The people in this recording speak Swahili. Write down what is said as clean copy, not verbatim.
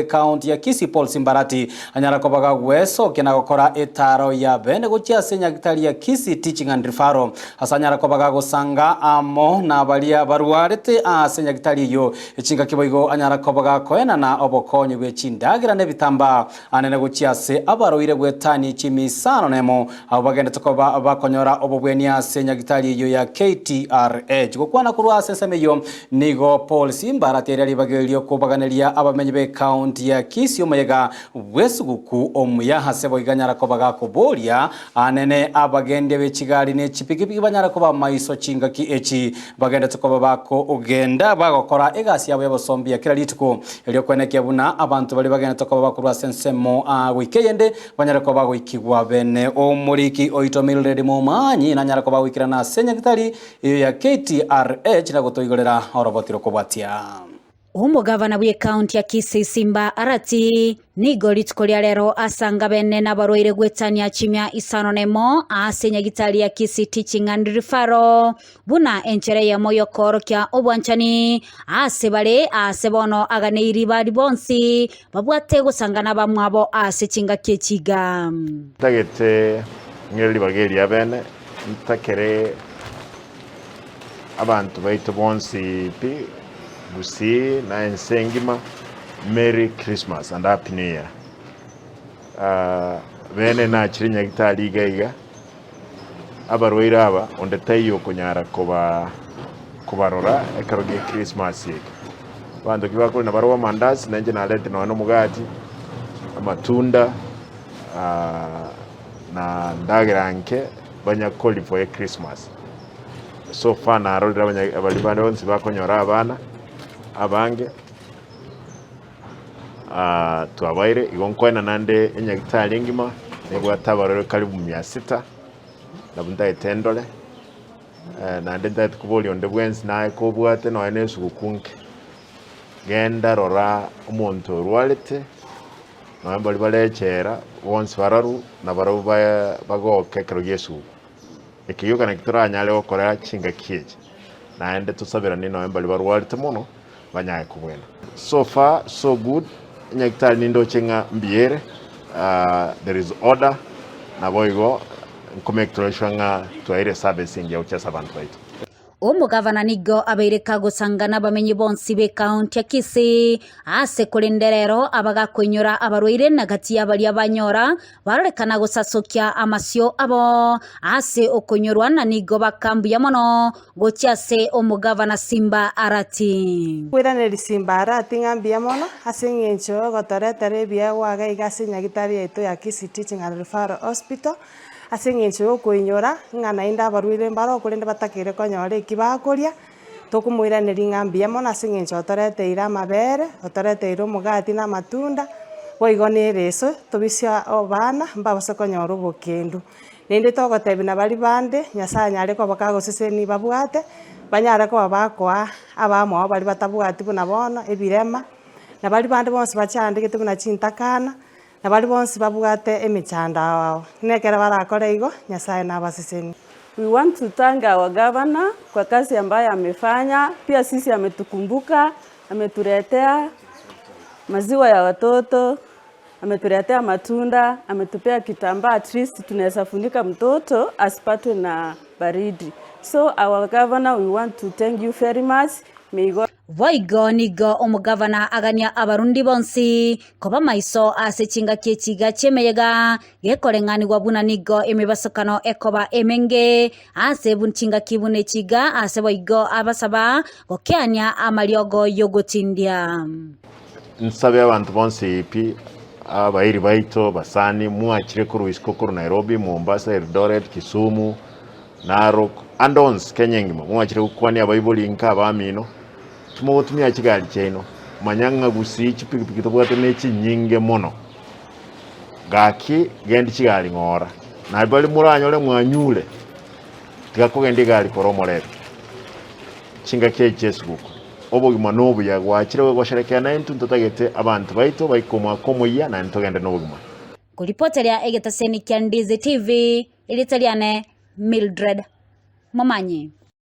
County ya Kisii Arati anyara kobaga gweso kena gukora etaro ya bene gucia senyagitari ya Kisii Teaching and Referral asanyara kobaga gusanga amo na balia baruarete senyagitari yo ichinga kiboigo anyara kobaga koena na obokonyo bwechindagira ne bitamba anene gucia se abaroire gwetani chimisano nemo abagende tokoba bakonyora obobwenia senyagitari yo ya KTRH gukwana kurwa seseme yo nigo policy Arati yari bagerio kubaganeria abamenyi be County ya Kisii omuyega sikukuu omuya hasebo iganyara kobaga koboria anene abagende bekigali ne chipikipiki banyara koba maiso chingaki echi bagende tokoba bako ogenda bagokora egasi yabo yabosombi kila lituko elyo kweneke buna abantu bali bagende tokoba bakurwa sensemo wikeyende banyara koba gwikigwa bene omuriki oitomirire mu manyi nanyara koba gwikira na senyagitari ya KTRH na gotoigorera orobotiro kobwatia Gavana wa County ya Kisii Arati nigo litkolia lero asanga bene na baroire gwetania chimya isano nemo senyagitari ya Kisii Teaching and Referral buna enchere ya moyo koro kya obwanchani asebale asebono aganeiri bari bonsi babwate gusangana bamwabo asechinga kechiga tagete ngeli bageri abene ntakere abantu baito bonsi pi Gusii na ensengima Merry Christmas and Happy New Year. Bene na chirinya gitali gaiga abarwira aba ondetayo kunyara kubarora ekaroge Christmas yeke. Bando kibako na barwa mandazi nanje na lete no mugati amatunda na ndagiranke banya call for Christmas. So far na rolira banya abalibande onsi bakonyora abana abange tuabaire igonkwena nande enyagitali ngima nebwatabarero karibu 600 nabunda etendole nande ndate kuboli onde bwensi naye kobwate no ene sukukunke genda rora omuntu rwalete no mbali balechera once bararu na barabu bagoke kero Yesu ekiyuka na kitoranya leo korera chinga kieje naende tusabira ni no mbali barwalete muno banyaye kubwena. So far so good nyagitali nindo chenga mbiere there is order na boigo nkomektoreshanga twaire servicing ya uchasa abantu baitu Gavana nigo abeireka gusangana bamenyi bonsi be County ya Kisii ase kulenderero abaga kwenyora abarwire nagati abali abanyora barekana gusasokya amasyo abo ase okonyorwa na nigo bakambu ya mono gochiase Gavana Arati Wiraneri Arati ngambi ya mono ase ngencho gotoretere bia waga igase nyagitari eto ya Kisii Teaching and Referral Hospital asengencho kuinyora ngana inda barwire mbaro kurenda batakire konyore kibakoria tokumwiraneri ngambia mona asengencho torete ira mabere torete iro mugati na matunda boigone reso tobisia obana mbabase konyora obokendu ninde togotebi na bali bande nyasanya ariko bakagoseseni babwate banyara ko bakwa abamo bali batabwati buna bono ebirema na bali bande bonse bachandike tuna chintakana na bali bonsi babwate emichanda wao nekera barakore igo nyasaye na basiseni. We want to thank our governor kwa kazi ambayo amefanya, pia sisi ametukumbuka, ametuletea maziwa ya watoto, ametuletea matunda, ametupea kitambaa at least tunaweza funika mtoto asipatwe na baridi. So our governor, we want to thank you very much. May God Voigo nigo Gavana aganya abarundi bonsi koba maiso asechinga kechiga chemeyega gekorengani gwabuna nigo emibasokano ekoba emenge ase bunchinga kibune chiga ase voigo abasaba gokyanya amaliogo yogotindia nsabe abantu bonsi ipi abairi baito basani muachire ku Ruiskokuru Nairobi Mombasa Eldoret Kisumu Narok andons kenyengimo muachire kukwani abaiboli nka abamino tumotumia chigali cheno manyanga Gusii chipikipiki tobwate nechi nyinge mono gaki gendi chigali ngora na bali muranyole mwanyule tikakogende gali koromorere chinga kechesuko obogima nobu ya gwachire gosherekea na entu ntotagete abantu baito baikoma komoya na ntogende nobugima kulipotelea egetaseni kya Ndizi TV ilitaliane Mildred Momanyi.